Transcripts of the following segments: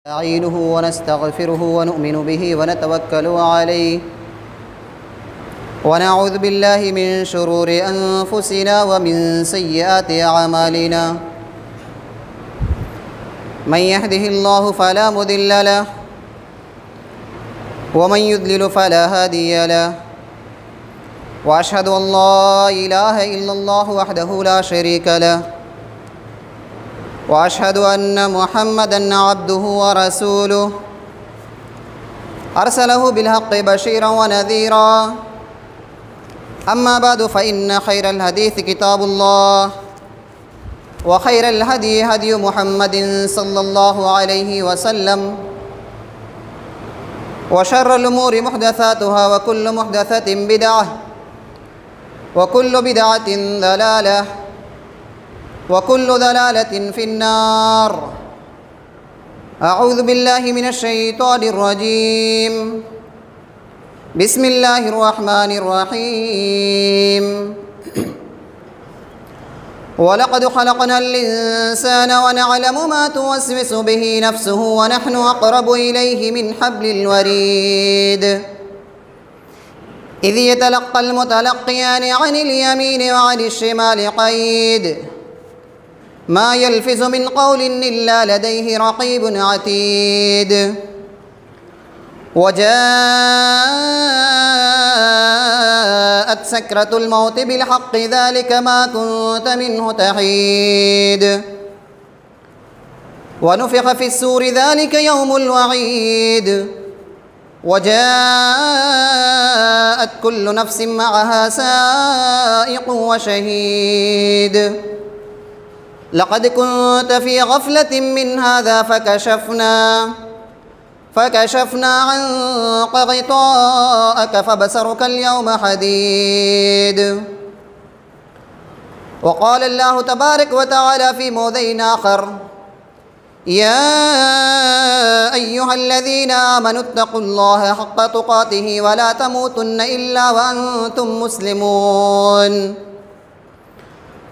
नस्तईनुहु वनस्तगफिरुहु वनुमिनु बिहि वनतवक्कलु अलैहि वनऊज़ु बिल्लाहि मिन शुरूरि अनफुसिना व मिन सय्यिआति अअमालिना मन यहदिहिल्लाहु फला मुदिल्ल लहु व मन युद्लिल फला हादिय लहु व अशहदु अन ला इलाहा इल्लल्लाहु वहदहु ला शरीका लहु वअशहदु अन्न मुहम्मदन अब्दुहु व रसूलुहु अरसलहु बिलहक़्क़ि बशीरन व नज़ीरा अम्मा बअदु फ़इन्न खैरल हदीस किताबुल्लाह व खैरल हदी हदी मुहम्मदिन सल्लल्लाहु अलैहि वसल्लम व शर्रल उमूरि मुहदसातुहा व कुल्लु मुहदसतिन बिदअह व कुल्लु बिदअतिन दलालह वकुल्लु दलालतिन फिन्नार। अऊज़ु बिल्लाहि मिनश शैतानिर रजीम। बिस्मिल्लाहिर रहमानिर रहीम। वलक़द ख़लक़नल इंसान व नअलमु मा तुवस्विसु बिहि नफ्सुहु व नहनु अक़रबु इलैहि मिन हब्लिल वरीद। इज़ यतलक़्क़ल मुतलक़्क़ियानि अनिल यमीनि व अनिश शिमालि क़ईद। मा यल्फ़िज़ु मिन क़ौलिन इल्ला लदैहि रक़ीबुन अतीद। वजाअत सकरतुल मौति बिलहक़्क़ि ज़ालिक मा कुन्त मिन्हु तहीद। वनुफ़िख़ फ़िस्सूरि ज़ालिक यौमुल वईद। वजाअत कुल्लु नफ़्सिन मअहा साइक़ुन व शहीद। लक़द कुन्त फ़ी ग़फ़लतिन मिन हाज़ा फ़कशफ़ना अन्क ग़िताअक फ़बसरुक अल-यौम हदीद। वक़ाल अल्लाहु तबारक व तआला फ़ी मौज़िइन आख़र या अय्युहल्लज़ीना आमनुत्तक़ुल्लाह हक़्क़ तुक़ातिही व ला तमूतुन्न इल्ला व अंतुम मुस्लिमून।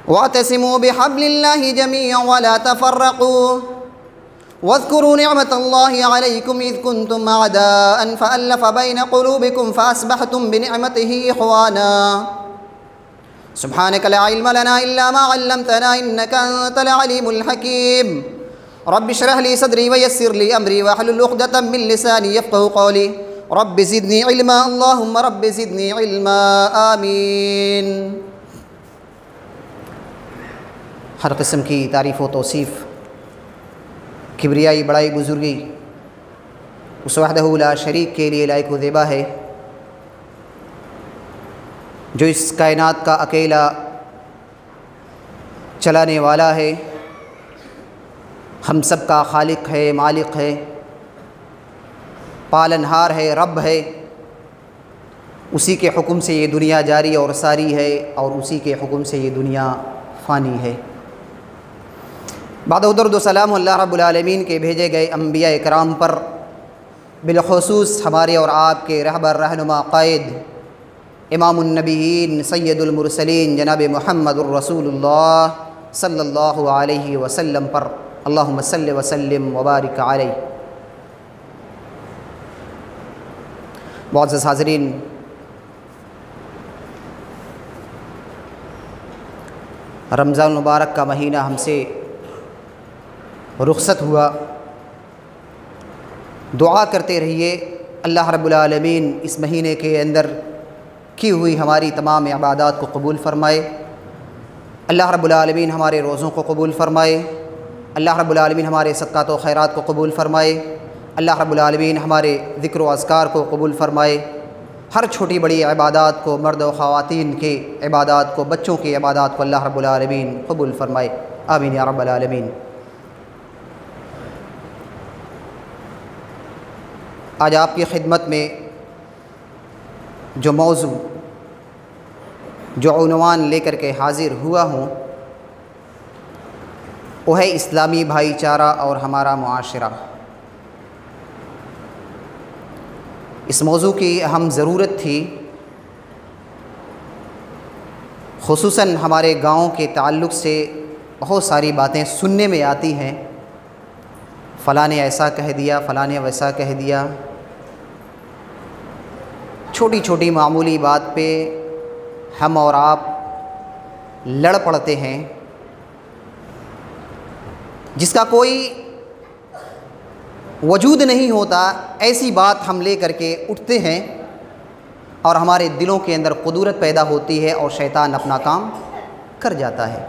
वातसिमू बिहब्लिल्लाहि जमीअन वला तफ़र्रक़ू वज़्कुरू निअमतल्लाहि अलैकुम इज़ कुन्तुम अअदाअन फ़अल्लफ़ बैन क़ुलूबिकुम फ़अस्बहतुम बिनिअमतिही इख़वाना। सुब्हानक ला इल्म लना इल्ला मा अल्लमतना इन्नका अंतल अलीमुल हकीम। रब्बि इश्रह ली सदरी व यस्सिर ली अमरी वहलुल उक़दतम मिन लिसानी यफ़क़हू क़ौली। रब्बि ज़िदनी इल्मा अल्लाहुम्मा रब्बि ज़िदनी इल्मा आमीन। हर किस्म की तारीफ़ व तौसीफ़, किब्रियाई, बड़ाई, बुज़ुर्गी उस वहदहू ला शरीक के लिए लायक व ज़ेबा है, जो इस कायनात का अकेला चलाने वाला है, हम सब का खालिक है, मालिक है, पालनहार है, रब है। उसी के हुक्म से ये दुनिया जारी और सारी है और उसी के हुक्म से ये दुनिया फ़ानी है। बाद दरुद व सलाम अल्लाह रब्बुल आलमीन के भेजे गए अम्बिया इकराम पर, बिलख़ुसूस हमारे और आपके रहबर रहनुमा क़ाइद इमामुन नबीयीन सय्यदुल मुरसलीन जनाब मुहम्मदुर रसूलुल्लाह सल्लल्लाहु अलैहि वसल्लम पर अल्लाहुम्मा सल्लि व सल्लिम व बारिक अलैहि। मुअज़्ज़ज़ हाज़रीन, रमज़ान मुबारक का महीना हमसे रुख़सत हुआ। दुआ करते रहिए अल्लाह रब्बुल आलमीन इस महीने के अंदर की हुई हमारी तमाम इबादात को कबूल फ़रमाए। अल्लाह रब्बुल आलमीन हमारे रोज़ों को कबूल फ़रमाए। अल्लाह रब्बुल आलमीन हमारे सदक़ात व खैरात को कबूल फ़रमाए। अल्लाह रब्बुल आलमीन हमारे ज़िक्र व अज़कार को कबूल फ़रमाए। हर छोटी बड़ी इबादात को, मर्द व ख़वातीन के इबादात को, बच्चों की इबादात को अल्लाह रब्बुल आलमीन कबूल फ़रमाए। आमीन या रब्बल आलमीन। आज आपकी खिदमत में जो मौजू, जो उन्वान लेकर के हाज़िर हुआ हूँ वो है इस्लामी भाईचारा और हमारा मुआशरा। इस मौजू की अहम ज़रूरत थी, ख़ुसूसन हमारे गाँव के ताल्लुक़ से बहुत सारी बातें सुनने में आती हैं, फ़लाँ ने ऐसा कह दिया, फ़लाँ ने वैसा कह दिया। छोटी छोटी मामूली बात पे हम और आप लड़ पड़ते हैं, जिसका कोई वजूद नहीं होता। ऐसी बात हम ले करके उठते हैं और हमारे दिलों के अंदर कुदरत पैदा होती है और शैतान अपना काम कर जाता है।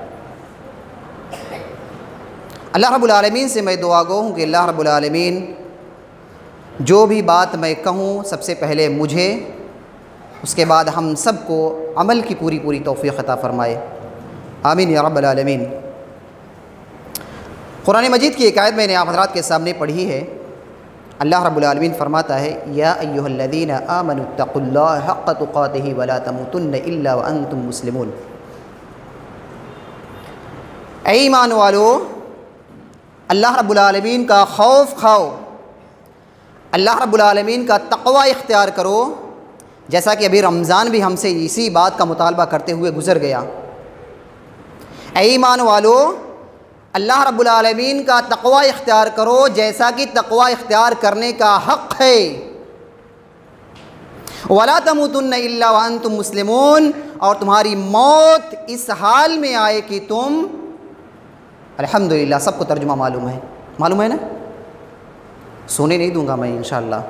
अल्लाह रब्बुल आलमीन से मैं दुआ गो हूँ कि अल्लाह रब्बुल आलमीन जो भी बात मैं कहूँ सबसे पहले मुझे, उसके बाद हम सबको अमल की पूरी पूरी तौफ़ीक़ अता फ़रमाए। आमीन या रब्बल आलमीन। कुरान मजीद की एक आयत मैंने आप हज़रात के सामने पढ़ी है। अल्लाह रब्बुल आलमीन फ़रमाता है, या अय्युहल्लज़ीना आमनुत्तक़ुल्लाह हक़्क़ तुक़ातिही वला तमूतुन्न इल्ला व अंतुम मुस्लिमून। ऐ ईमान वालो, अल्लाह रब्बुल आलमीन का खौफ खाओ, अल्लाह रब्बुल आलमीन का तक़वा इख्तियार करो। जैसा कि अभी रमज़ान भी हमसे इसी बात का मुतालबा करते हुए गुज़र गया। ऐ ईमान वालो, अल्लाह रब्बुल आलमीन का तक़वा इख्तियार करो जैसा कि तक़वा इख्तियार करने का हक़ है। वला तमूतुन्न इल्ला व अंतुम मुस्लिमून, और तुम्हारी मौत इस हाल में आए कि तुम, अल्हम्दुलिल्लाह सबको तर्जुमा मालूम है ना। सोने नहीं दूंगा मैं इंशाअल्लाह।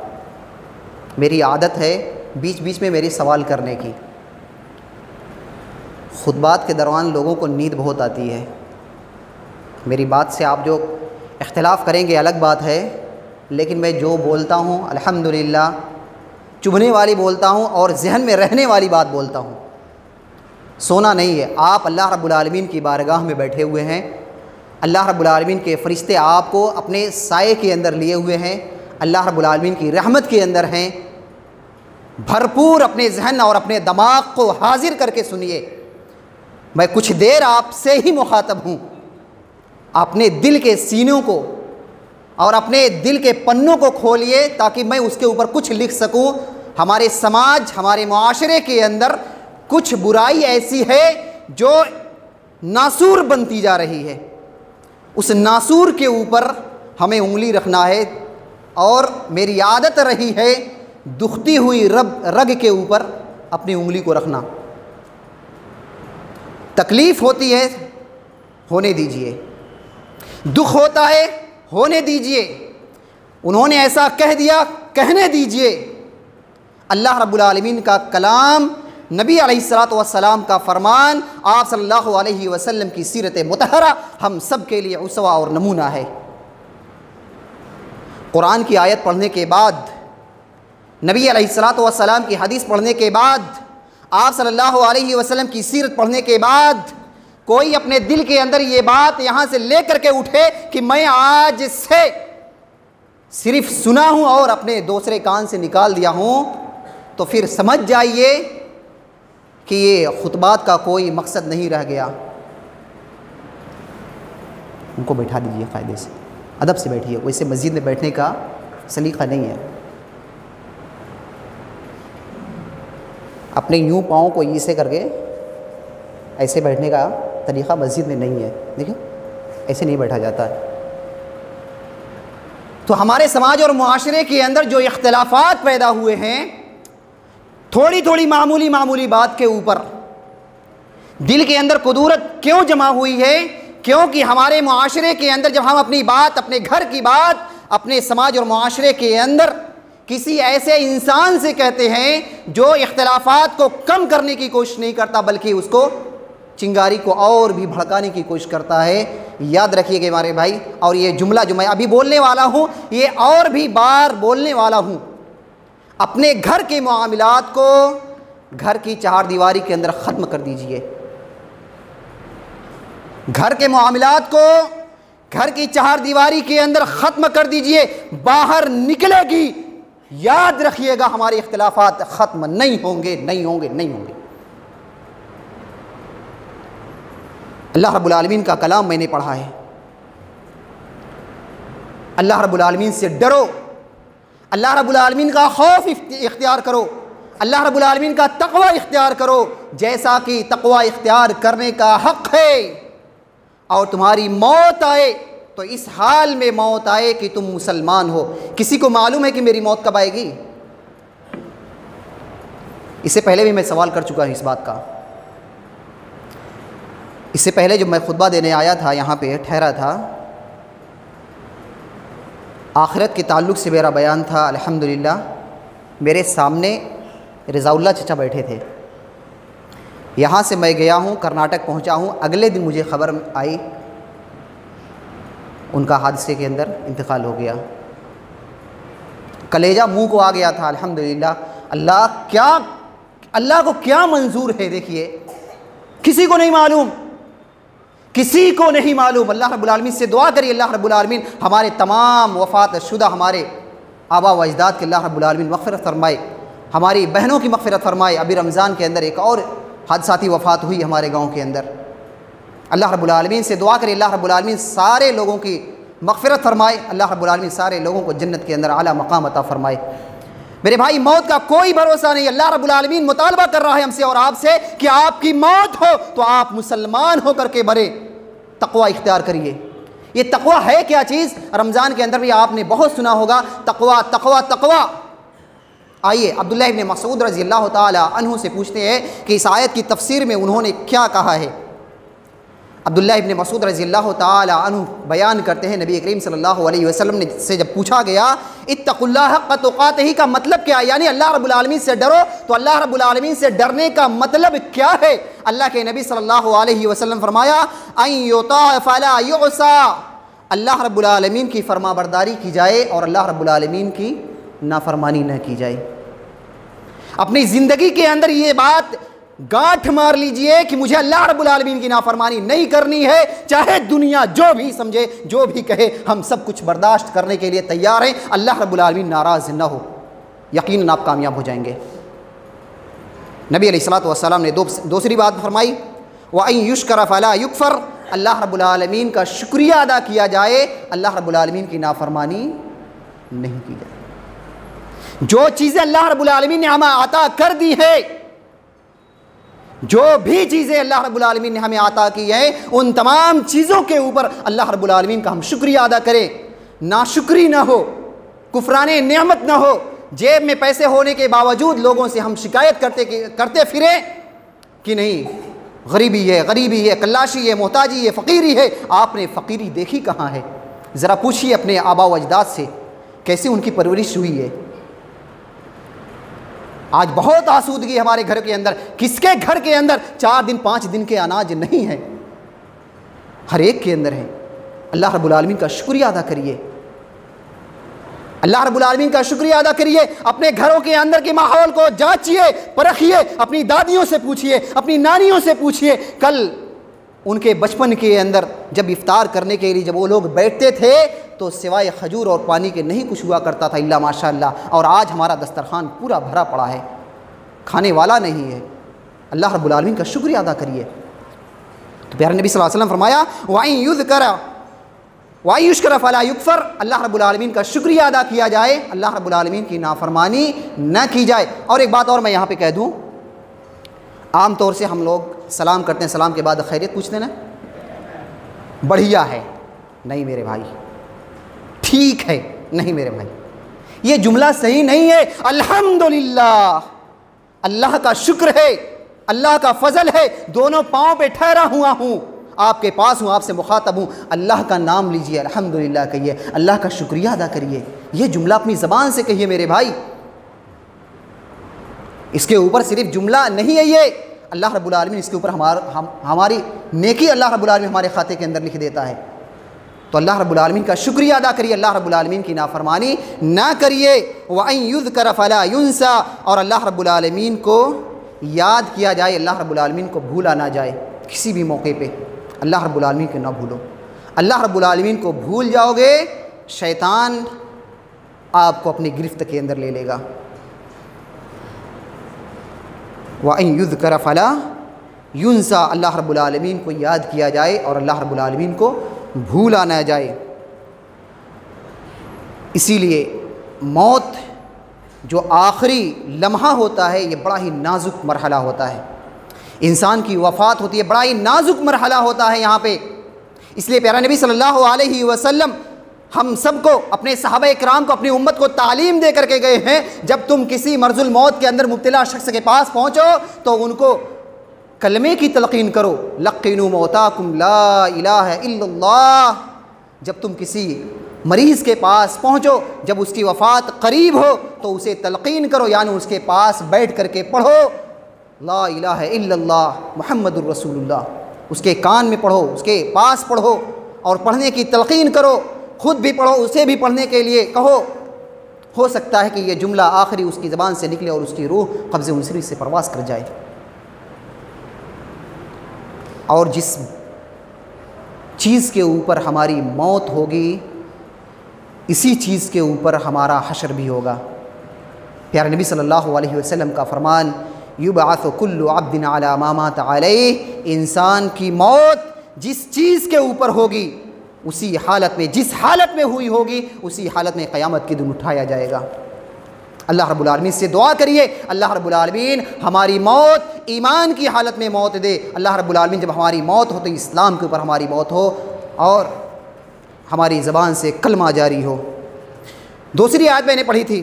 मेरी आदत है बीच बीच में मेरी सवाल करने की। खुतबात के दौरान लोगों को नींद बहुत आती है। मेरी बात से आप जो इख्तिलाफ़ करेंगे अलग बात है, लेकिन मैं जो बोलता हूँ अल्हम्दुलिल्लाह चुभने वाली बोलता हूँ और जहन में रहने वाली बात बोलता हूँ। सोना नहीं है। आप अल्लाह रब्बुल आलमीन की बारगाह में बैठे हुए हैं। अल्लाह रब्बुल आलमीन के फ़रिश्ते आपको अपने साए के अंदर लिए हुए हैं। अल्लाह रब्बुल आलमीन की रहमत के अंदर हैं। भरपूर अपने जहन और अपने दिमाग को हाजिर करके सुनिए। मैं कुछ देर आपसे ही मुखातब हूँ। अपने दिल के सीनों को और अपने दिल के पन्नों को खोलिए ताकि मैं उसके ऊपर कुछ लिख सकूँ। हमारे समाज, हमारे मुआशरे के अंदर कुछ बुराई ऐसी है जो नासूर बनती जा रही है। उस नासूर के ऊपर हमें उंगली रखना है, और मेरी आदत रही है दुखती हुई रग के ऊपर अपनी उंगली को रखना। तकलीफ़ होती है, होने दीजिए। दुख होता है, होने दीजिए। उन्होंने ऐसा कह दिया, कहने दीजिए। अल्लाह रब्बुल आलमीन का कलाम, नबी अलैहिस्सलातु वस्सलाम का फ़रमान, आप सल्लल्लाहु अलैहि वसल्लम की सीरत मुतहरा हम सब के लिए उसवा और नमूना है। कुरान की आयत पढ़ने के बाद, नबी अलैहिस्सलातु वस्सलाम की हदीस पढ़ने के बाद, आप सल्लल्लाहु अलैहि वसल्लम की सीरत पढ़ने के बाद कोई अपने दिल के अंदर ये बात यहाँ से ले करके उठे कि मैं आज से सिर्फ सुना हूँ और अपने दूसरे कान से निकाल दिया हूँ, तो फिर समझ जाइए कि ये खुतबात का कोई मकसद नहीं रह गया। उनको बैठा दीजिए, क़ायदे से अदब से बैठिए। वैसे मस्जिद में बैठने का सलीक़ा नहीं है। अपने यूँ पाँव को ऐसे करके ऐसे बैठने का तरीक़ा मस्जिद में नहीं है। देखिए, ऐसे नहीं बैठा जाता है। तो हमारे समाज और मुआशरे के अंदर जो इख्तिलाफ़ात पैदा हुए हैं, थोड़ी थोड़ी मामूली बात के ऊपर दिल के अंदर कुदूरत क्यों जमा हुई है? क्योंकि हमारे मुआशरे के अंदर जब हम अपनी बात, अपने घर की बात, अपने समाज और मुआशरे के अंदर किसी ऐसे इंसान से कहते हैं जो इख्तिलाफ़ात को कम करने की कोशिश नहीं करता, बल्कि उसको, चिंगारी को और भी भड़काने की कोशिश करता है। याद रखिएगा हमारे भाई, और ये जुमला जो मैं अभी बोलने वाला हूँ, ये और भी बार बोलने वाला हूँ। अपने घर के मामलात को घर की चार दीवारी के अंदर ख़त्म कर दीजिए। घर के मामलात को घर की चार दीवारी के अंदर ख़त्म कर दीजिए। बाहर निकलेगी, याद रखिएगा, हमारे इख्तिलाफ़ात ख़त्म नहीं होंगे, नहीं होंगे, नहीं होंगे। अल्लाह रब्बुल आलमीन का कलाम मैंने पढ़ा है। अल्लाह रब्बुल आलमीन से डरो, अल्लाह रब्बुल आलमीन का खौफ इख्तियार करो, अल्लाह रब्बुल आलमीन का तक़वा इख्तियार करो, जैसा कि तक़वा इख्तियार करने का हक़ है। और तुम्हारी मौत आए तो इस हाल में मौत आए कि तुम मुसलमान हो। किसी को मालूम है कि मेरी मौत कब आएगी? इससे पहले भी मैं सवाल कर चुका हूँ इस बात का। इससे पहले जब मैं खुतबा देने आया था, यहाँ पे ठहरा था, आखिरत के ताल्लुक़ से मेरा बयान था। अल्हम्दुलिल्लाह मेरे सामने रज़ाउल्लाह चचा बैठे थे। यहाँ से मैं गया हूँ, कर्नाटक पहुँचा हूँ, अगले दिन मुझे ख़बर आई उनका हादसे के अंदर इंतकाल हो गया। कलेजा मुंह को आ गया था। अल्हम्दुलिल्लाह अल्लाह को क्या मंजूर है, देखिए किसी को नहीं मालूम, किसी को नहीं मालूम। अल्लाह रब्बुल आलमीन से दुआ करिए, अल्लाह रब्बुल आलमीन हमारे तमाम वफ़ात शुदा हमारे आबा व अजदाद के अल्लाह रब्बुल आलमीन मग़फ़िरत फ़रमाए, हमारी बहनों की मग़फ़िरत फ़रमाए। अभी रमज़ान के अंदर एक और हादसाती वफ़ात हुई हमारे गाँव के अंदर। अल्लाह रब्बुल आलमीन से दुआ करिए, अल्लाह रब्बुल आलमीन सारे लोगों की मग़फ़िरत फ़रमाए, अल्लाह रब्बुल आलमीन सारे लोगों को जन्नत के अंदर आला मक़ाम अता फ़रमाए। मेरे भाई, मौत का कोई भरोसा नहीं। अल्लाह रब्बुल आलमीन मुतालबा कर रहा है हमसे और आपसे कि आपकी मौत हो तो आप मुसलमान होकर के मरे, तक़वा इख्तियार करिए। ये तक़वा है क्या चीज़? रमज़ान के अंदर भी आपने बहुत सुना होगा, तक़वा तक़वा तक़वा। आइए अब्दुल्लाह इब्न मसूद रज़ी अल्लाह ताला अन्हु से पूछते हैं कि इस आयत की तफसीर में उन्होंने क्या कहा है। अब्दुल्लाह इब्न मसूद रज़ी अल्लाह ताला अन्हु बयान करते हैं, नबी करीम सल्लल्लाहु अलैहि वसल्लम ने से जब पूछा गया इत्तक़ुल्लाह हक़्क़ तुक़ातिही का मतलब क्या है, यानी अल्लाह रब्बुल आलमीन से डरो, तो अल्लाह रब्बुल आलमीन से डरने का मतलब क्या है? अल्लाह के नबी सल्लल्लाहु अलैहि वसल्लम फरमाया अन युता फला युसा, अल्लाह रब्बुल आलमीन की फरमाबरदारी की जाए और अल्लाह रब्बुल आलमीन की नाफरमानी न की जाए। अपनी ज़िंदगी के अंदर ये बात गांठ मार लीजिए कि मुझे अल्लाह रब्बुल आलमीन की नाफरमानी नहीं करनी है, चाहे दुनिया जो भी समझे, जो भी कहे, हम सब कुछ बर्दाश्त करने के लिए तैयार हैं। अल्लाह रब्बुल आलमीन नाराज़ न हो, यकीनन आप कामयाब हो जाएंगे। नबी अलैहिस्सलातु वस्सलाम ने दूसरी बात फरमाई, व अन युश्करा फला युकफर, अल्लाह रब्बुल आलमीन का शुक्रिया अदा किया जाए, अल्लाह रब्बुल आलमीन की नाफरमानी नहीं की जाए। जो चीज़ें अल्लाह रब्बुल आलमीन ने हमें अता कर दी है, जो भी चीज़ें अल्लाह रब्बुल आलमीन ने हमें अता की हैं, उन तमाम चीज़ों के ऊपर अल्लाह रब्बुल आलमीन का हम शुक्रिया अदा करें, नाशुक्री ना हो, कुफराने नेमत ना हो। जेब में पैसे होने के बावजूद लोगों से हम शिकायत करते फिरें कि नहीं गरीबी है, कल्लाशी है, मोहताजी है, फ़कीरी है। आपने फ़कीरी देखी कहाँ है? ज़रा पूछिए अपने आबा व अजदाद से कैसे उनकी परवरिश हुई है। आज बहुत आसूदगी हमारे घर के अंदर। किसके घर के अंदर 4 दिन 5 दिन के अनाज नहीं है? हर एक के अंदर है। अल्लाह रब्बुल आलमीन का शुक्रिया अदा करिए, अल्लाह रब्बुल आलमीन का शुक्रिया अदा करिए। अपने घरों के अंदर के माहौल को जांचिए, परखिए, अपनी दादियों से पूछिए, अपनी नानियों से पूछिए। कल उनके बचपन के अंदर जब इफ्तार करने के लिए जब वो लोग बैठते थे तो सिवाय खजूर और पानी के नहीं कुछ हुआ करता था इल्ला माशाअल्लाह। और आज हमारा दस्तरखान पूरा भरा पड़ा है, खाने वाला नहीं है। अल्लाह रब्बुल आलमीन का शुक्रिया अदा करिए। तो प्यारे नबी सल्लल्लाहु अलैहि वसल्लम फरमाया वाइन युज़करा वाइन युश्करा फला युकफर, अल्लाह रब्बुल आलमीन का शुक्रिया अदा किया जाए, अल्लाह रब्बुल आलमीन की नाफरमानी न की जाए। और एक बात और मैं यहाँ पे कह दूँ, आम तौर से हम लोग सलाम करते हैं, सलाम के बाद खैरियत पूछते हैं ना, बढ़िया है, नहीं मेरे भाई, ठीक है, नहीं मेरे भाई, ये जुमला सही नहीं है। अल्हम्दुलिल्लाह, अल्लाह का शुक्र है, अल्लाह का फजल है, दोनों पाँव पे ठहरा हुआ हूँ, आपके पास हूँ, आपसे मुखातब हूँ। अल्लाह का नाम लीजिए, अल्हम्दुलिल्लाह कहिए, अल्लाह का शुक्रिया अदा करिए। ये जुमला अपनी ज़बान से कहिए मेरे भाई, इसके ऊपर सिर्फ जुमला नहीं है ये, अल्लाह रब्बुल आलमीन इसके ऊपर हमारी नेकी अल्लाह रब्बुल आलमीन हमारे खाते के अंदर लिख देता है। तो अल्लाह रब्बुल आलमीन का शुक्रिया अदा करिए, अल्लाह रब्बुल आलमीन की नाफरमानी ना करिए। व अन युज़करा फला युनसा, और अल्लाह रब्बुल आलमीन को याद किया जाए, अल्लाह रब्बुल आलमीन को भूला ना जाए। किसी भी मौके पे अल्लाह रब्बुल आलमीन को ना भूलो। अल्लाह रब्बुल आलमीन को भूल जाओगे, शैतान आपको अपनी गिरफ्त के अंदर ले लेगा। व अन युज़करा फला युनसा, अल्लाह रब्बुल आलमीन को याद किया जाए और अल्लाह रब्बुल आलमीन को भूला ना जाए। इसीलिए मौत जो आखिरी लम्हा होता है, ये बड़ा ही नाजुक मरहला होता है। इंसान की वफ़ात होती है, बड़ा ही नाजुक मरहला होता है यहाँ पे। इसलिए प्यारा नबी सल्लल्लाहु अलैहि वसल्लम हम सबको, अपने सहाबा कराम को, अपनी उम्मत को तालीम दे करके गए हैं, जब तुम किसी मर्जुल मौत के अंदर मुब्तला शख्स के पास पहुँचो तो उनको कलमे की तलकीन करो, लक़िनु मौताकुम ला इलाहा इल्लल्लाह। जब तुम किसी मरीज़ के पास पहुँचो, जब उसकी वफ़ात करीब हो तो उसे तलकीन करो, यानी उसके पास बैठ करके पढ़ो ला इलाहा इल्लल्लाह मुहम्मदुर रसूलुल्लाह। उसके कान में पढ़ो, उसके पास पढ़ो और पढ़ने की तलकीन करो, ख़ुद भी पढ़ो, उसे भी पढ़ने के लिए कहो। हो सकता है कि यह जुमला आखिरी उसकी ज़बान से निकले और उसकी रूह कब्ज़े उनसरी से परवास कर जाए। और जिस चीज़ के ऊपर हमारी मौत होगी, इसी चीज़ के ऊपर हमारा हशर भी होगा। प्यारे नबी सल्लल्लाहु अलैहि वसल्लम का फरमान, युबअसु कुल्लु अब्दिन अला मा मात अलैह, इंसान की मौत जिस चीज़ के ऊपर होगी उसी हालत में, जिस हालत में हुई होगी उसी हालत में क़यामत के दिन उठाया जाएगा। अल्लाह रब्बुल आलमीन से दुआ करिए, अल्लाह रब्बुल आलमीन हमारी मौत ईमान की हालत में मौत दे। अल्लाह रब्बुल आलमीन जब हमारी मौत हो तो इस्लाम के ऊपर हमारी मौत हो और हमारी ज़बान से कलमा जारी हो। दूसरी आयत मैंने पढ़ी थी,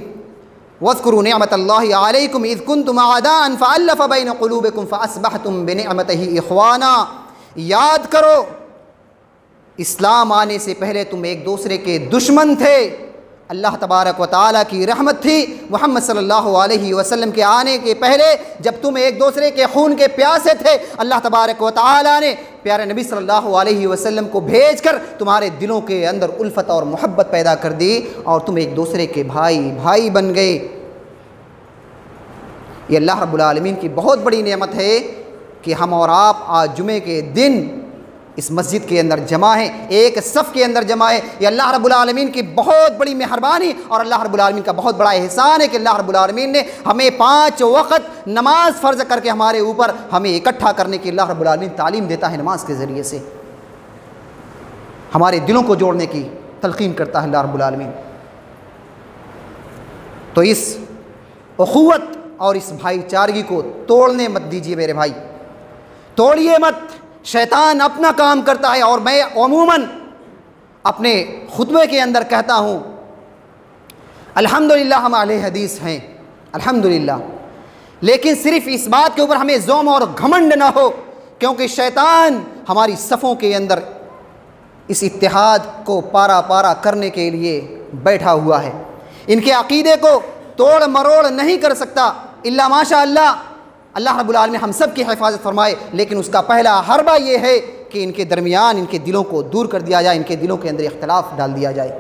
वज़्कुरू निअमतल्लाहि अलैकुम इज़ कुंतुम अअदाअन फ़अल्लफ़ बैन क़ुलूबिकुम फ़अस्बहतुम बिनिअमतिही इख़वाना। याद करो, इस्लाम आने से पहले तुम एक दूसरे के दुश्मन थे। अल्लाह तबारक व तआला की रहमत थी मुहम्मद सल्लल्लाहु अलैहि वसल्लम के आने के पहले, जब तुम एक दूसरे के खून के प्यासे थे, अल्लाह तबारक व तआला ने प्यारे नबी सल्लल्लाहु अलैहि वसल्लम को भेजकर तुम्हारे दिलों के अंदर उल्फत और मोहब्बत पैदा कर दी और तुम एक दूसरे के भाई भाई बन गए। ये अल्लाह रब्बुल आलमीन की बहुत बड़ी नेमत है कि हम और आप आज जुमे के दिन इस मस्जिद के अंदर जमा है, एक सफ़ के अंदर जमा है। ये अल्लाह रब्बुल आलमीन की बहुत बड़ी मेहरबानी और अल्लाह रब्बुल आलमीन का बहुत बड़ा एहसान है कि अल्लाह रब्बुल आलमीन ने हमें 5 वक़्त नमाज फ़र्ज़ करके हमारे ऊपर हमें इकट्ठा करने की अल्लाह रब्बुल आलमीन तालीम देता है। नमाज के ज़रिए से हमारे दिलों को जोड़ने की तलक़ीन करता है अल्लाह रब्बुल आलमीन। तो इस उख़ुवत और इस भाईचारगी को तोड़ने मत दीजिए मेरे भाई, तोड़िए मत। शैतान अपना काम करता है और मैं अमूमन अपने खुतबे के अंदर कहता हूँ, अल्हम्दुलिल्लाह हम अहले हदीस हैं, अल्हम्दुलिल्लाह, लेकिन सिर्फ़ इस बात के ऊपर हमें ज़ोम और घमंड ना हो, क्योंकि शैतान हमारी सफ़ों के अंदर इस इत्तेहाद को पारा पारा करने के लिए बैठा हुआ है। इनके अक़ीदे को तोड़ मरोड़ नहीं कर सकता इल्ला माशा अल्लाह। अल्लाह रब्बुल आलमीन हम सब की हिफाजत फरमाए, लेकिन उसका पहला हरबा ये है कि इनके दरमियान, इनके दिलों को दूर कर दिया जाए, इनके दिलों के अंदर इख्तिलाफ डाल दिया जाए।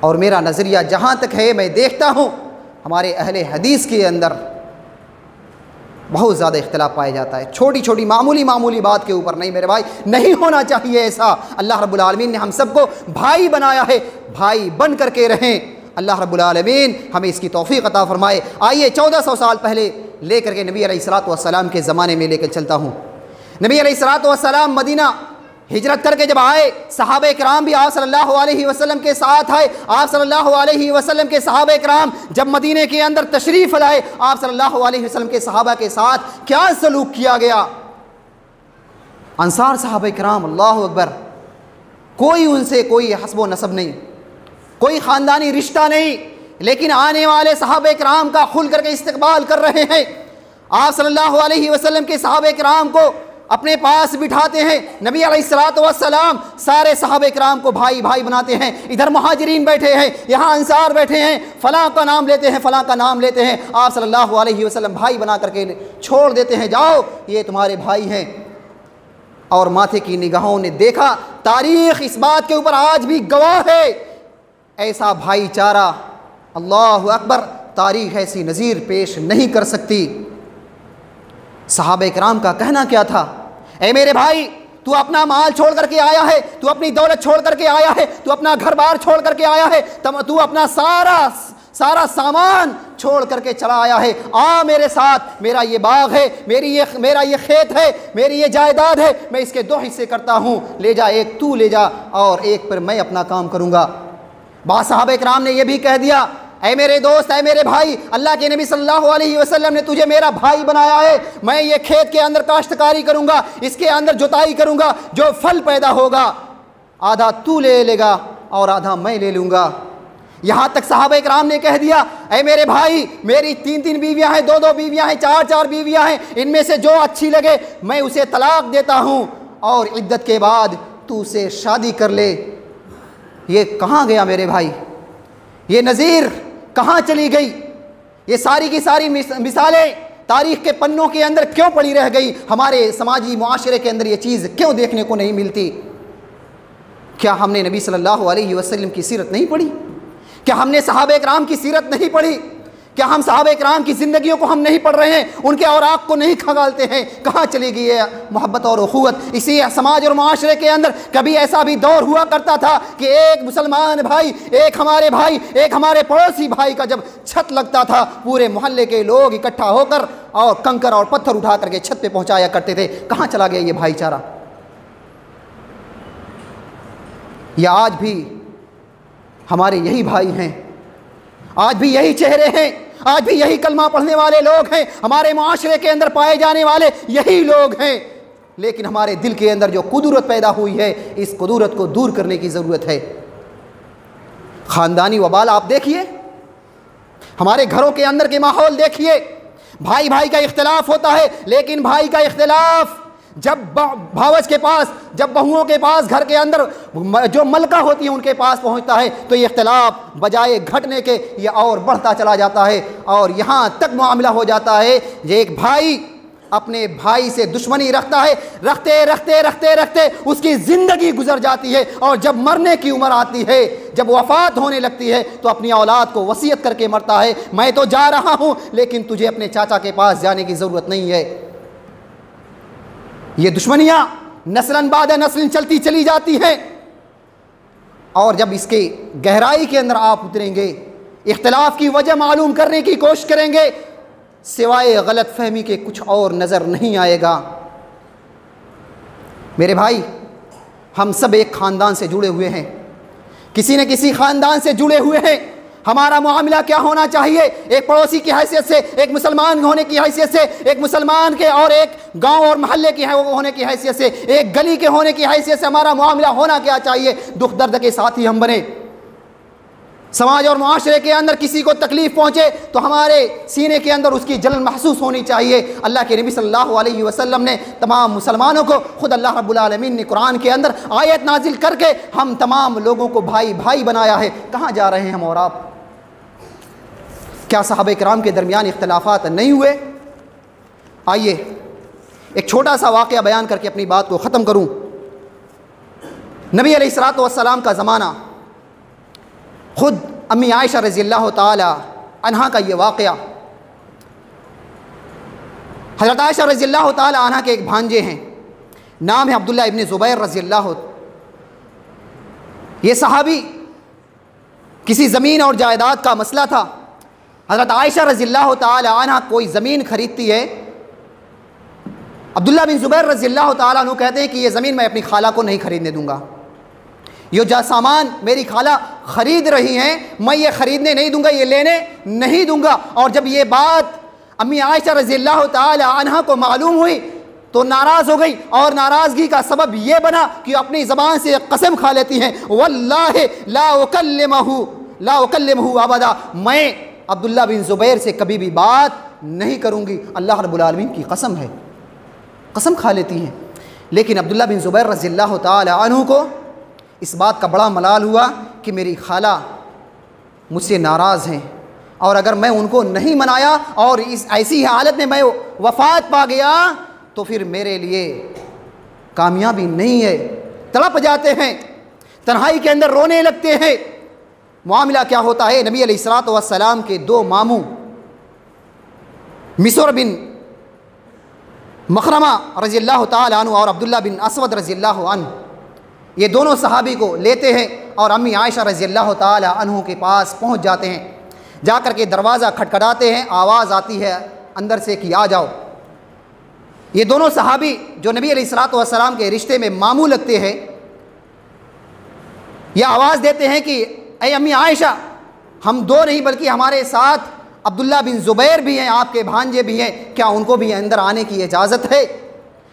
और मेरा नज़रिया जहाँ तक है, मैं देखता हूँ हमारे अहले हदीस के अंदर बहुत ज़्यादा इख्तिलाफ पाया जाता है, छोटी छोटी मामूली बात के ऊपर। नहीं मेरे भाई, नहीं होना चाहिए ऐसा। अल्लाह रब्बुल आलमीन ने हम सबको भाई बनाया है, भाई बन करके रहें। अल्लाह रब्बुल आलमीन हमें इसकी तौफ़ीक़ अता फ़रमाए। आइए 1400 साल पहले लेकर के नबी अलैहिस्सलातु वस्सलाम के ज़माने में लेकर चलता हूँ। नबी अलैहिस्सलातु वस्सलाम मदीना हिजरत करके जब आए, सहाबे कराम भी आप सल्लल्लाहु अलैहि वसल्लम के साथ आए। आप सल्लल्लाहु अलैहि वसल्लम के सहाबे कराम जब मदीने के अंदर तशरीफ़ लाए, आप सल्लल्लाहु अलैहि वसल्लम के सहाबा के साथ क्या सलूक किया गया। अंसार सहाबे कराम, अल्लाहु अकबर, कोई उनसे कोई हस्बो नसब नहीं, कोई ख़ानदानी रिश्ता नहीं, लेकिन आने वाले सहाबे कराम का खुल करके इस्तकबाल कर रहे हैं। आप सल्लल्लाहु अलैहि वसल्लम के सहाबे कराम को अपने पास बिठाते हैं। नबी अलैहिस्सलातु वस्सलाम सारे सहाबे कराम को भाई भाई बनाते हैं। इधर मुहाजिरीन बैठे हैं, यहाँ अंसार बैठे हैं, फ़लाँ का नाम लेते हैं, फ़लाँ का नाम लेते हैं। आप सल्लल्लाहु अलैहि वसल्लम भाई बना करके छोड़ देते हैं, जाओ ये तुम्हारे भाई हैं। और माथे की निगाहों ने देखा, तारीख़ इस बात के ऊपर आज भी गवाह है, ऐसा भाईचारा, अल्लाहु अकबर, तारीख़ ऐसी नज़ीर पेश नहीं कर सकती। सहाबे कराम का कहना क्या था, ऐ मेरे भाई, तू अपना माल छोड़ करके आया है, तू अपनी दौलत छोड़ करके आया है, तू अपना घर बार छोड़ करके आया है, तू अपना सारा सामान छोड़ करके चला आया है। आ मेरे साथ, मेरा ये बाग है, मेरा ये खेत है, मेरी ये जायदाद है, मैं इसके 2 हिस्से करता हूँ, ले जा, एक तू ले जा और एक पर मैं अपना काम करूँगा। बाद सहाबे कराम ने यह भी कह दिया, ऐ मेरे दोस्त, ऐ मेरे भाई, अल्लाह के नबी सल्लल्लाहु अलैहि वसल्लम ने तुझे मेरा भाई बनाया है। मैं ये खेत के अंदर काश्तकारी करूँगा, इसके अंदर जुताई करूँगा, जो फल पैदा होगा आधा तू ले लेगा और आधा मैं ले लूँगा। यहाँ तक सहाबा इकराम ने कह दिया, ऐ मेरे भाई, मेरी 3-3 बीवियाँ हैं, 2-2 बीवियाँ हैं, 4-4 बीवियाँ हैं, इनमें से जो अच्छी लगे मैं उसे तलाक देता हूँ और इद्दत के बाद तू उसे शादी कर ले। ये कहाँ गया मेरे भाई? ये नज़ीर कहाँ चली गई? ये सारी की सारी मिसालें तारीख़ के पन्नों के अंदर क्यों पड़ी रह गई? हमारे समाजी मुआशरे के अंदर ये चीज़ क्यों देखने को नहीं मिलती? क्या हमने नबी सल्लल्लाहु अलैहि वसल्लम की सीरत नहीं पढ़ी? क्या हमने सहाबा इकराम की सीरत नहीं पढ़ी? क्या हम सहाबा इकराम की ज़िंदगियों को हम नहीं पढ़ रहे हैं? उनके औराक को नहीं खंगालते हैं? कहाँ चली गई है मोहब्बत और उख़ुवत? इसी समाज और माशरे के अंदर कभी ऐसा भी दौर हुआ करता था कि एक मुसलमान भाई, एक हमारे भाई, एक हमारे पड़ोसी भाई का जब छत लगता था, पूरे मोहल्ले के लोग इकट्ठा होकर और कंकर और पत्थर उठा करके छत पे पहुँचाया करते थे। कहाँ चला गया ये भाईचारा? या आज भी हमारे यही भाई हैं, आज भी यही चेहरे हैं, आज भी यही कलमा पढ़ने वाले लोग हैं, हमारे माशरे के अंदर पाए जाने वाले यही लोग हैं। लेकिन हमारे दिल के अंदर जो कुदरत पैदा हुई है, इस कुदरत को दूर करने की ज़रूरत है। ख़ानदानी वबाल आप देखिए, हमारे घरों के अंदर के माहौल देखिए। भाई भाई का इख्तिलाफ होता है, लेकिन भाई का इख्तिलाफ जब भावज के पास, जब बहुओं के पास, घर के अंदर जो मलका होती है उनके पास पहुंचता है, तो ये इख्तिलाफ बजाय घटने के ये और बढ़ता चला जाता है और यहाँ तक मामला हो जाता है ये एक भाई अपने भाई से दुश्मनी रखता है, रखते रखते रखते रखते उसकी ज़िंदगी गुजर जाती है और जब मरने की उम्र आती है, जब वफ़ात होने लगती है, तो अपनी औलाद को वसीयत करके मरता है, मैं तो जा रहा हूँ लेकिन तुझे अपने चाचा के पास जाने की ज़रूरत नहीं है। ये दुश्मनियाँ नस्लन बाद नस्लन चलती चली जाती हैं और जब इसके गहराई के अंदर आप उतरेंगे, इख्तिलाफ की वजह मालूम करने की कोशिश करेंगे, सिवाय गलत फहमी के कुछ और नज़र नहीं आएगा। मेरे भाई, हम सब एक ख़ानदान से जुड़े हुए हैं, किसी न किसी ख़ानदान से जुड़े हुए हैं। हमारा मामला क्या होना चाहिए? एक पड़ोसी की हैसियत से, एक मुसलमान होने की हैसियत से, एक मुसलमान के और एक गांव और महल्ले की होने की हैसियत से, एक गली के होने की हैसियत से हमारा मामला होना क्या चाहिए? दुख दर्द के साथ ही हम बने। समाज और माशरे के अंदर किसी को तकलीफ़ पहुँचे तो हमारे सीने के अंदर उसकी जलन महसूस होनी चाहिए। अल्लाह के नबी सल्लल्लाहु अलैहि वसल्लम ने तमाम मुसलमानों को, खुद अल्लाह रब्बुल आलमीन ने कुरान के अंदर आयत नाजिल करके हम तमाम लोगों को भाई भाई बनाया है। कहाँ जा रहे हैं हम और आप? क्या सहाबा इकराम के दरमियान इख्तिलाफात नहीं हुए? आइए एक छोटा सा वाक़या बयान करके अपनी बात को ख़त्म करूँ। नबी अलैहिस्सलातु वस्सलाम का ज़माना, ख़ुद अम्मी आयशा रज़ियल्लाहु ताला अन्हा का ये वाक़या। हज़रत आयशा रज़ियल्लाहु ताला अन्हा के एक भांजे हैं, नाम है अब्दुल्ला इब्न ज़ुबैर रज़ियल्लाहु। ये सहाबी, किसी ज़मीन और जायदाद का मसला था। हज़रत आयशा रज़ियल्लाहु ताला अन्हा कोई ज़मीन खरीदती है, अब्दुल्ला बिन ज़ुबैर रज़ियल्लाहु ताला अन्हु कहते हैं कि ये ज़मीन मैं अपनी खाला को नहीं खरीदने दूंगा, ये जो सामान मेरी खाला ख़रीद रही हैं मैं ये ख़रीदने नहीं दूंगा, ये लेने नहीं दूंगा। और जब ये बात अम्मी आयशा रज़ियल्लाहु ताला अन्हा को मालूम हुई तो नाराज़ हो गई और नाराज़गी का सबब ये बना कि अपनी ज़बान से कसम खा लेती हैं, वल्लाहि ला उकल्लिमुहु अबदा, मैं अब्दुल्ला बिन ज़ुबैर से कभी भी बात नहीं करूँगी, अल्लाह रब्बुल आलमीन की कसम है। कसम खा लेती हैं। लेकिन अब्दुल्ला बिन ज़ुबैर रज़ियल्लाहु ताला अन्हु को इस बात का बड़ा मलाल हुआ कि मेरी खाला मुझसे नाराज़ हैं और अगर मैं उनको नहीं मनाया और इस ऐसी हालत में मैं वफ़ात पा गया तो फिर मेरे लिए कामयाबी नहीं है। तड़प जाते हैं, तन्हाई के अंदर रोने लगते हैं। मामला क्या होता है? नबी अलैहिस्सलातु वस्सलाम के दो मामू मिस्र बिन मखरमा रज़ियल्लाहु ताला अन्हु और अब्दुल्ला बिन असवद रज़ियल्लाहु अन्हु, ये दोनों सहाबी को लेते हैं और अम्मी आयशा रज़ियल्लाहु ताला अन्हु के पास पहुंच जाते हैं। जाकर के दरवाज़ा खटखटाते हैं, आवाज़ आती है अंदर से कि आ जाओ। ये दोनों सहाबी जो नबी अलैहिस्सलातु वस्सलाम के रिश्ते में मामू लगते हैं, यह आवाज़ देते हैं कि ऐ अम्मी आयशा, हम दो नहीं बल्कि हमारे साथ अब्दुल्ला बिन ज़ुबैर भी हैं, आपके भांजे भी हैं, क्या उनको भी अंदर आने की इजाज़त है?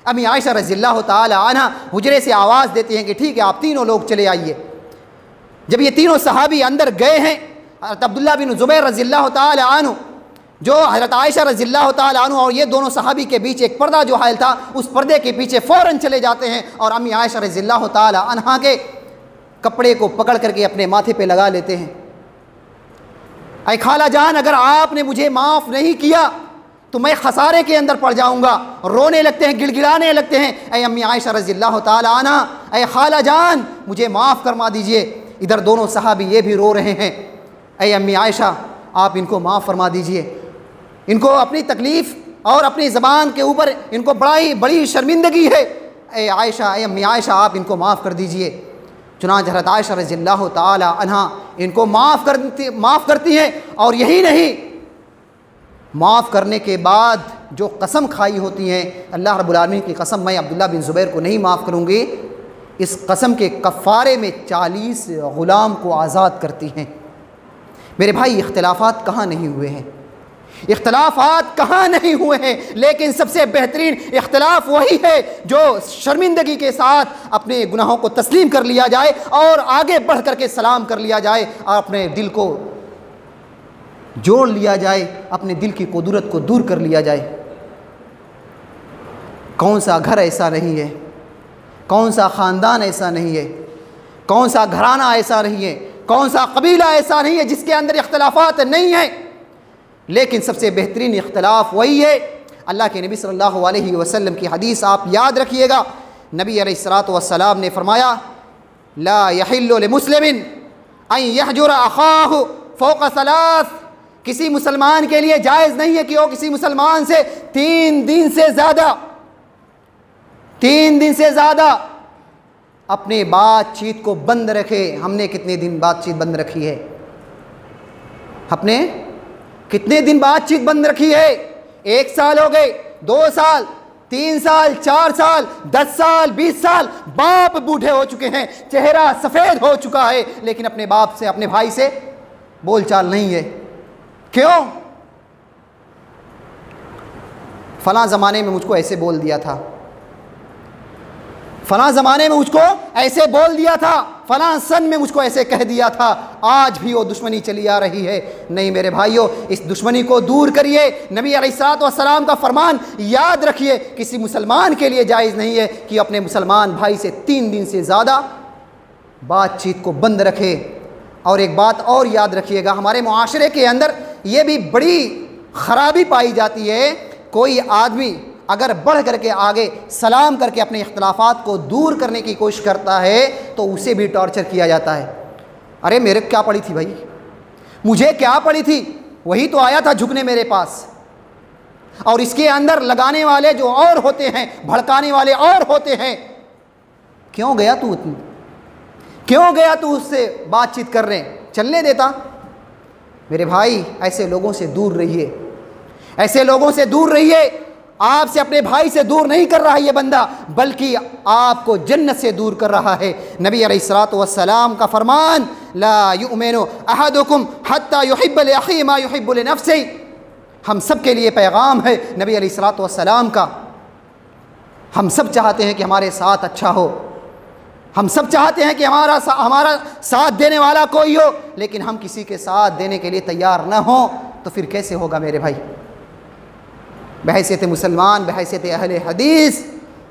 अम्मी आयशा रज़ियल्लाहु ताला अन्हा हुजरे से आवाज़ देती हैं कि ठीक है, आप तीनों लोग चले आइए। जब ये तीनों सहाबी अंदर गए हैं, अब्दुल्ला बिन ज़ुबैर रज़ियल्लाहु ताला अन्हु, जो हज़रत आयशा रज़ियल्लाहु ताला अन्हा और ये दोनों सहाबी के बीच एक पर्दा जो हायल था, उस पर्दे के पीछे फ़ौरन चले जाते हैं और अम्मी आयशा रज़ियल्लाहु ताला अन्हा के कपड़े को पकड़ करके अपने माथे पे लगा लेते हैं। ऐ खाला जान, अगर आपने मुझे माफ़ नहीं किया तो मैं खसारे के अंदर पड़ जाऊंगा। रोने लगते हैं, गिड़गिड़ाने लगते हैं, ऐ अम्मी आयशा रज़ियल्लाहु ताला अन्हा, ऐ खाला जान मुझे माफ़ फरमा दीजिए। इधर दोनों सहाबी ये भी रो रहे हैं, ऐ अम्मी आयशा आप इनको माफ़ फरमा दीजिए, इनको अपनी तकलीफ़ और अपनी ज़बान के ऊपर इनको बड़ी शर्मिंदगी है। ऐ आयशा, ऐ अम्मी आयशा आप इनको माफ़ कर दीजिए। चुनांचे हज़रत आयशा रज़ियल्लाहु ताला अन्हा इनको माफ़ करती हैं, और यही नहीं, माफ़ करने के बाद जो कसम खाई होती हैं, अल्लाह रब्बुल आलमीन की कसम, मैं अब्दुल्ला बिन ज़ुबैर को नहीं माफ़ करूँगी, इस कसम के कफ़ारे में 40 ग़ुलाम को आज़ाद करती हैं। मेरे भाई, इख्तिलाफ़ात कहाँ नहीं हुए हैं, इख्तिलाफ़ात कहाँ नहीं हुए हैं, लेकिन सबसे बेहतरीन इख्तिलाफ़ वही है जो शर्मिंदगी के साथ अपने गुनाहों को तस्लीम कर लिया जाए और आगे बढ़ करके सलाम कर लिया जाए और अपने दिल को जोड़ लिया जाए, अपने दिल की कुदरत को दूर कर लिया जाए। कौन सा घर ऐसा नहीं है, कौन सा ख़ानदान ऐसा नहीं है, कौन सा घराना ऐसा नहीं है, कौन सा कबीला ऐसा नहीं है जिसके अंदर इख्तिलाफ़ात नहीं है। लेकिन सबसे बेहतरीन इख्तिलाफ़ वही है। अल्लाह के नबी सल्लल्लाहु अलैहि वसल्लम की हदीस आप याद रखिएगा, नबी अलैहिस्सलातु वस्सलाम ने फरमाया, ला यहिल्लु लिमुस्लिमिन अन यहजुर अखाहु फौक़ सलास, किसी मुसलमान के लिए जायज़ नहीं है कि वो किसी मुसलमान से 3 दिन से ज़्यादा अपने बातचीत को बंद रखे। हमने कितने दिन बातचीत बंद रखी है? अपने कितने दिन बातचीत बंद रखी है? 1 साल हो गए, 2 साल, 3 साल, 4 साल, 10 साल, 20 साल, बाप बूढ़े हो चुके हैं, चेहरा सफ़ेद हो चुका है, लेकिन अपने बाप से, अपने भाई से बोलचाल नहीं है। क्यों? फलां ज़माने में मुझको ऐसे बोल दिया था, फलां ज़माने में मुझको ऐसे बोल दिया था, फलां सन में मुझको ऐसे कह दिया था, आज भी वो दुश्मनी चली आ रही है। नहीं मेरे भाइयों, इस दुश्मनी को दूर करिए। नबी अलैहिस्सलातु वस्सलाम का फरमान याद रखिए, किसी मुसलमान के लिए जायज़ नहीं है कि अपने मुसलमान भाई से 3 दिन से ज़्यादा बातचीत को बंद रखे। और एक बात और याद रखिएगा, हमारे मुआशरे के अंदर ये भी बड़ी ख़राबी पाई जाती है, कोई आदमी अगर बढ़ करके आगे सलाम करके अपने इख्तिलाफ़ात को दूर करने की कोशिश करता है तो उसे भी टॉर्चर किया जाता है। अरे मेरे क्या पड़ी थी भाई, मुझे क्या पड़ी थी, वही तो आया था झुकने मेरे पास। और इसके अंदर लगाने वाले जो और होते हैं, भड़काने वाले और होते हैं। क्यों गया तू, क्यों गया तू उससे बातचीत कर रहे, चलने देता। मेरे भाई, ऐसे लोगों से दूर रहिए, ऐसे लोगों से दूर रहिए। आपसे, अपने भाई से दूर नहीं कर रहा है ये बंदा, बल्कि आपको जन्नत से दूर कर रहा है। नबी अलैहिस्सलातु वस्सलाम का फरमान, ला युमिनु अहदुकुम हत्ता युहिब्बु लिअखीहि मा युहिब्बु लिनफ्सिही, हम सब के लिए पैगाम है नबी अलैहिस्सलातु वस्सलाम का। हम सब चाहते हैं कि हमारे साथ अच्छा हो, हम सब चाहते हैं कि हमारा साथ देने वाला कोई हो, लेकिन हम किसी के साथ देने के लिए तैयार न हो तो फिर कैसे होगा मेरे भाई। बहैसियत मुसलमान, बहैसियत अहले हदीस,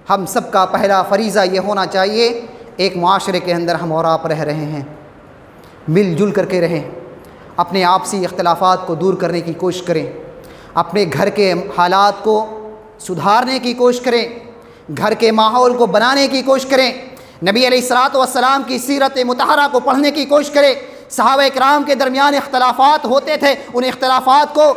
हम सब का पहला फ़रीज़ा ये होना चाहिए, एक मुआशरे के अंदर हम और आप रह रहे हैं, मिलजुल करके रहें, अपने आपसी इख्तिलाफ़ात को दूर करने की कोशिश करें, अपने घर के हालात को सुधारने की कोशिश करें, घर के माहौल को बनाने की कोशिश करें, नबी अलैहिस्सलातु वस्सलाम की सीरत मुतहरा को पढ़ने की कोशिश करें। सहाबा किराम के दरमियान इख्तिलाफ़ात होते थे, उन इख्तिलाफ़ात को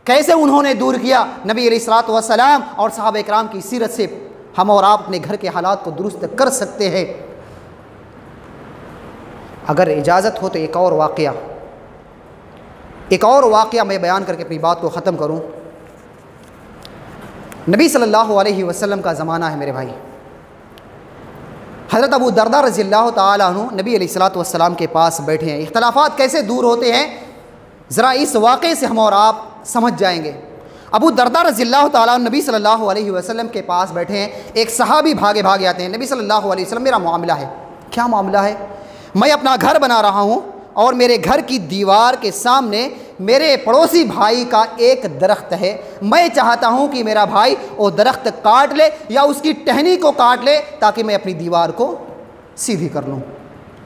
कैसे उन्होंने दूर किया, नबी अलैहिस्सलातु वस्सलाम और सहाबा किराम की सीरत से हम और आप अपने घर के हालात को दुरुस्त कर सकते हैं। अगर इजाज़त हो तो एक और वाक़या मैं बयान करके अपनी बात को ख़त्म करूं। नबी सल्लल्लाहु अलैहि वसल्लम का ज़माना है मेरे भाई, हज़रत अबू दरदा रज़ियल्लाहु ताला अन्हु नबी अलैहिस्सलातु वस्सलाम के पास बैठे हैं। इख्तलाफात कैसे दूर होते हैं ज़रा इस वाक़े से हम और आप समझ जाएंगे। अबू दरदा रज़ियल्लाहु ताला अन्हु नबी सल्लल्लाहु अलैहि वसल्लम के पास बैठे हैं। एक सहाबी भागे भागे आते हैं, नबी सल्लल्लाहु अलैहि वसल्लम मेरा मामला है। क्या मामला है? मैं अपना घर बना रहा हूँ और मेरे घर की दीवार के सामने मेरे पड़ोसी भाई का एक दरख्त है। मैं चाहता हूँ कि मेरा भाई वो दरख्त काट ले या उसकी टहनी को काट ले ताकि मैं अपनी दीवार को सीधी कर लूँ।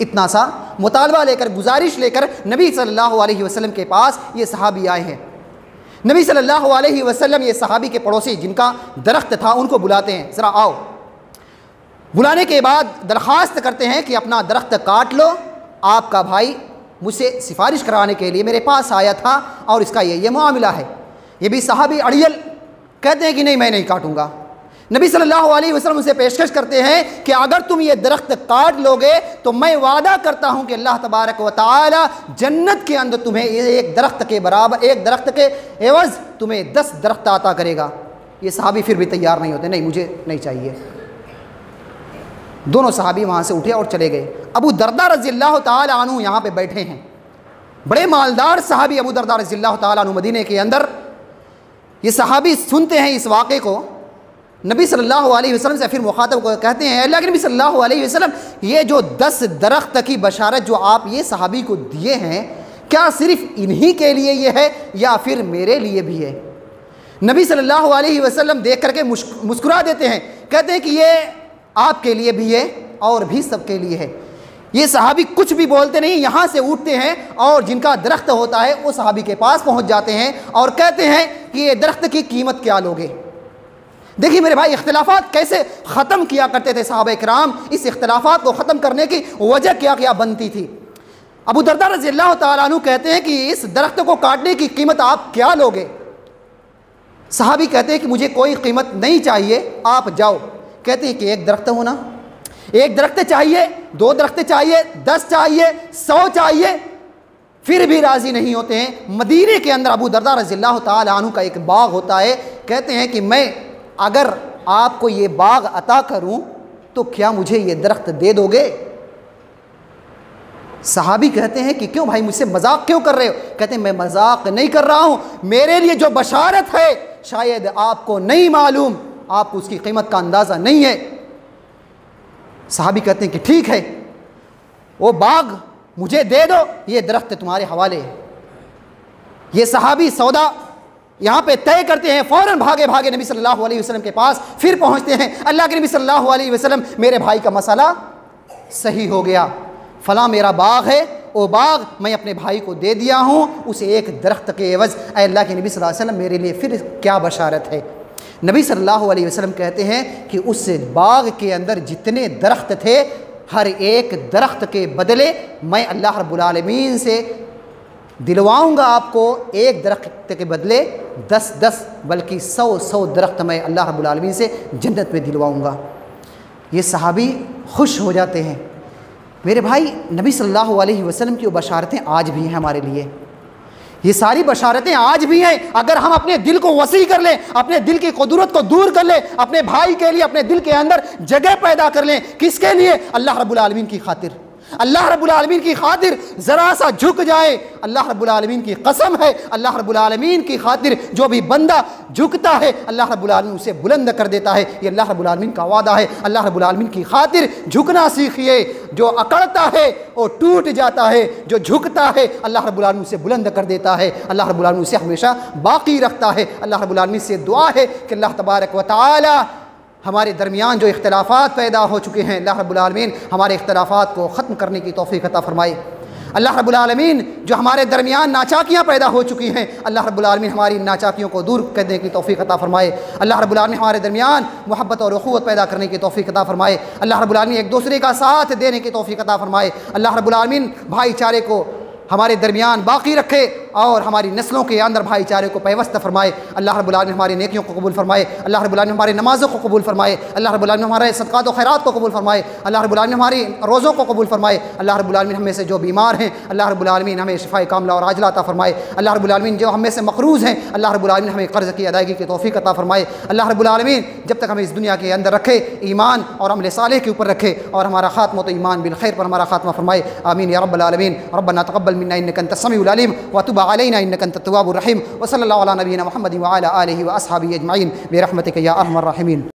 इतना सा मुतालबा लेकर, गुजारिश लेकर नबी सल्लल्लाहु अलैहि वसल्लम के पास ये सहाबी आए हैं। नबी सल्लल्लाहु अलैहि वसल्लम ये सहाबी के पड़ोसी जिनका दरख्त था उनको बुलाते हैं, ज़रा आओ। बुलाने के बाद दरख्वास्त करते हैं कि अपना दरख्त काट लो, आपका भाई मुझसे सिफारिश कराने के लिए मेरे पास आया था और इसका ये मामला है। ये भी सहाबी अड़ियल कहते हैं कि नहीं, मैं नहीं काटूंगा। नबी सल्लल्लाहु अलैहि वसल्लम उसे पेशकश करते हैं कि अगर तुम ये दरख्त काट लोगे तो मैं वादा करता हूँ कि अल्लाह तबारक व तआला जन्नत के अंदर तुम्हें एक दरख्त के बराबर, एक दरख्त के एवज़ तुम्हें 10 दरख्त अता करेगा। ये सहाबी फिर भी तैयार नहीं होते, नहीं मुझे नहीं चाहिए। दोनों सहाबी वहाँ से उठे और चले गए। अबू दरदा रज़ियल्लाहु ताला अन्हु यहाँ पे बैठे हैं, बड़े मालदार सहाबी अबू दरदा रज़ियल्लाहु ताला अन्हु मदीने के अंदर। ये सहाबी सुनते हैं इस वाक़े को, नबी सल्लल्लाहु अलैहि वसल्लम से फिर मुखातब को कहते हैं, अल्लाह के नबी सल्लल्लाहु अलैहि वसल्लम ये जो 10 दरख्त की बशारत जो आप ये सहाबी को दिए हैं, क्या सिर्फ़ इन्हीं के लिए ये है या फिर मेरे लिए भी है? नबी सल्लल्लाहु अलैहि वसल्लम देख करके मुस्कुरा देते हैं, कहते हैं कि ये आपके लिए भी है और भी सबके लिए है। ये सहाबी कुछ भी बोलते नहीं, यहाँ से उठते हैं और जिनका दरख्त होता है वो सहाबी के पास पहुँच जाते हैं और कहते हैं कि ये दरख्त की कीमत क्या लोगे। देखिए मेरे भाई, इख्तिलाफात कैसे ख़त्म किया करते थे सहाबा किराम। इस इख्तिलाफात को ख़त्म करने की वजह क्या क्या बनती थी। अबू दरदा रज़ियल्लाहु ताला अन्हु कहते हैं कि इस दरख्त को काटने की कीमत आप क्या लोगे? सहाबी कहते हैं कि मुझे कोई कीमत नहीं चाहिए, आप जाओ। कहते हैं कि एक दरख्त होना, एक दरख्त चाहिए, 2 दरख्त चाहिए, 10 चाहिए, 100 चाहिए, फिर भी राज़ी नहीं होते हैं। मदीने के अंदर अबू दरदा रज़ियल्लाहु ताला अन्हु का एक बाग होता है। कहते हैं कि मैं अगर आपको ये बाग अता करूं तो क्या मुझे ये दरख्त दे दोगे? सहाबी कहते हैं कि क्यों भाई, मुझसे मजाक क्यों कर रहे हो? कहते हैं मैं मजाक नहीं कर रहा हूं, मेरे लिए जो बशारत है शायद आपको नहीं मालूम, आपको उसकी कीमत का अंदाज़ा नहीं है। सहाबी कहते हैं कि ठीक है, वो बाग मुझे दे दो, ये दरख्त तुम्हारे हवाले है। ये सहाबी सौदा यहाँ पे तय करते हैं, फ़ौरन भागे भागे नबी सल्लल्लाहु अलैहि वसल्लम के पास फिर पहुँचते हैं। अल्लाह के नबी सल्लल्लाहु अलैहि वसल्लम, मेरे भाई का मसला सही हो गया, फ़लाँ मेरा बाग है, वो बाग मैं अपने भाई को दे दिया हूँ, उसे एक दरख्त के एवज़। अल्लाह के नबी सल्लल्लाहु अलैहि वसल्लम, मेरे लिए फिर क्या बशारत है? नबी सल्लल्लाहु अलैहि वसल्लम कहते हैं कि उस बाग के अंदर जितने दरख्त थे, हर एक दरख्त के बदले मैं अल्लाह रब्बुल आलमीन से दिलवाऊंगा आपको एक दरख्त के बदले 10-10 बल्कि 100-100 दरख्त मैं अल्लाह रब्बुल आलमीन से जन्नत में दिलवाऊंगा। ये सहाबी खुश हो जाते हैं। मेरे भाई, नबी सल्लल्लाहु अलैहि वसल्लम की वो बशारतें आज भी हैं हमारे लिए। ये सारी बशारतें आज भी हैं। अगर हम अपने दिल को वसी कर लें, अपने दिल की कुदरत को दूर कर लें, अपने भाई के लिए अपने दिल के अंदर जगह पैदा कर लें, किसके लिए? अल्लाह रब्बुल आलमीन की खातिर। अल्लाह रब्बुल आलमीन की खातिर ज़रा सा झुक जाए, अल्लाह रब्बुल आलमीन की कसम है, अल्लाह रब्बुल आलमीन की खातिर जो भी बंदा झुकता है अल्लाह रब्बुल आलमीन उसे बुलंद कर देता है। ये अल्लाह रब्बुल आलमीन का वादा है। अल्लाह रब्बुल आलमीन की खातिर झुकना सीखिए। जो अकड़ता है वो टूट जाता है, जो झुकता है अल्लाह रब्बुल आलमीन उसे बुलंद कर देता है। अल्लाह रब्बुल आलमीन उसे हमेशा बाकी रखता है। अल्लाह रब्बुल आलमीन से दुआ है कि अल्लाह तबारक व तआला हमारे दरमियान जो इख्तिलाफात पैदा हो चुके हैं, अल्लाह रब्बुल आलमीन हमारे इख्तिलाफात को ख़त्म करने की तौफ़ीक़ अता फ़रमाए। अल्लाह रब्बुल आलमीन जो हमारे दरमियान नाचाकियाँ पैदा हो चुकी हैं, अल्लाह रब्बुल आलमीन हमारी नाचाकियों को दूर करने की तौफ़ीक़ अता फ़रमाए। अल्लाह रब्बुल आलमीन हमारे दरमियान मोहब्बत और उख़ुवत पैदा करने की तौफ़ीक़ अता फ़रमाए। अल्लाह रब्बुल आलमीन एक दूसरे का साथ देने की तौफ़ीक़ अता फ़रमाए। अल्लाह रब्बुल आलमीन भाईचारे को हमारे दरमियान बाकी रखे और हमारी नस्लों के अंदर भाईचारे को पैवस्त फरमाए। अल्लाह रब्बुल आलमीन हमारी नेकियों को कबूल फरमाए। अल्लाह रब्बुल आलमीन हमारी नमाज़ों को कबूल फरमाए। अल्लाह रब्बुल आलमीन हमारे सदक़ात व खैरात को कबूल फरमाए। अल्लाह रब्बुल आलमीन हमारी रोज़ों को कबूल फरमाए। अल्लाह रब्बुल आलमीन हमें से जो बीमार हैं अल्लाह रब्बुल आलमीन हमें शिफ़ाए कामिला और आजिला अता फरमाए। अल्लाह रब्बुल आलमीन जो हमें से मक़रूज़ हैं अल्लाह रब्बुल आलमीन हमें क़र्ज़ की अदायगी की तौफ़ीक़ अता फरमाए। अल्लाह रब्बुल आलमीन जब तक हमें इस दुनिया के अंदर रखे ईमान और अमल सालेह के ऊपर रखे और हमारा ख़ात्मा तो ईमान बिल खैर पर हमारा ख़ात्मा फरमाए। आमीन या रब्बल आलमीन। रब्बना तक़ब्बल मिन्ना इन्नका अंतस समीउल अलीम व तुब अलैना इन्नका अंतत तव्वाबुर रहीम व सल्लल्लाहु अला नबिय्यिना मुहम्मदिन व अला आलिहि व अस्हाबिहि अजमईन बिरहमतिका या अरहमर राहिमीन।